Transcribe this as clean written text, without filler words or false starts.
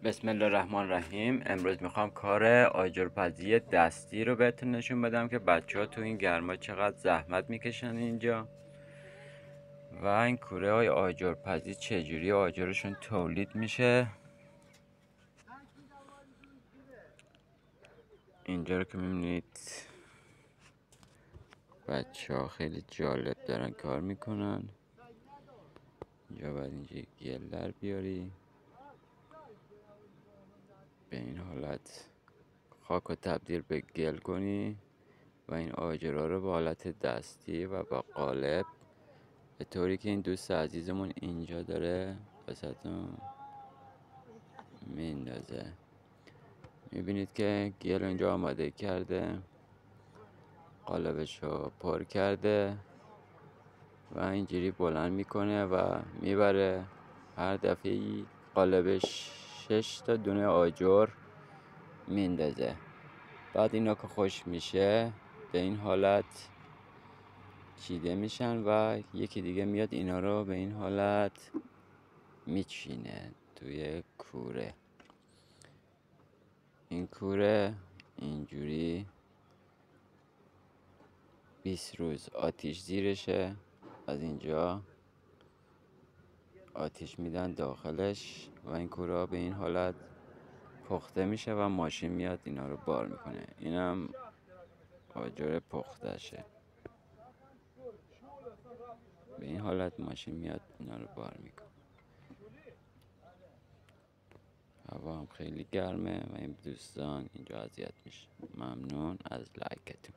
بسم الله الرحمن الرحیم. امروز میخوام کار آجرپزی دستی رو بهتون نشون بدم که بچه ها تو این گرما چقدر زحمت میکشن اینجا و این کوره های آجرپزی چجوری آجرشون تولید میشه. اینجا رو که میبینید بچه ها خیلی جالب دارن کار میکنن. اینجا باید اینجا گلر بیاری، به این حالت خاک رو تبدیل به گل کنی و این آجرها رو به حالت دستی و با قالب، به طوری که این دوست عزیزمون اینجا داره واسهتون میندازه. میبینید که گل اینجا آماده کرده، قالبش رو پر کرده و اینجوری بلند میکنه و میبره. هر دفعه قالبش 6 تا دونه آجر میندازه. بعد اینا که خوش میشه به این حالت چیده میشن و یکی دیگه میاد اینا رو به این حالت میچینه توی کوره. این کوره اینجوری 20 روز آتیش زیرشه. از اینجا آتیش میدن داخلش و این کوره به این حالت پخته میشه و ماشین میاد اینا رو بار میکنه. اینم آجر پختشه. به این حالت ماشین میاد اینا رو بار میکنه. هوا هم خیلی گرمه و این دوستان اینجا اذیت میشه. ممنون از لایکتون.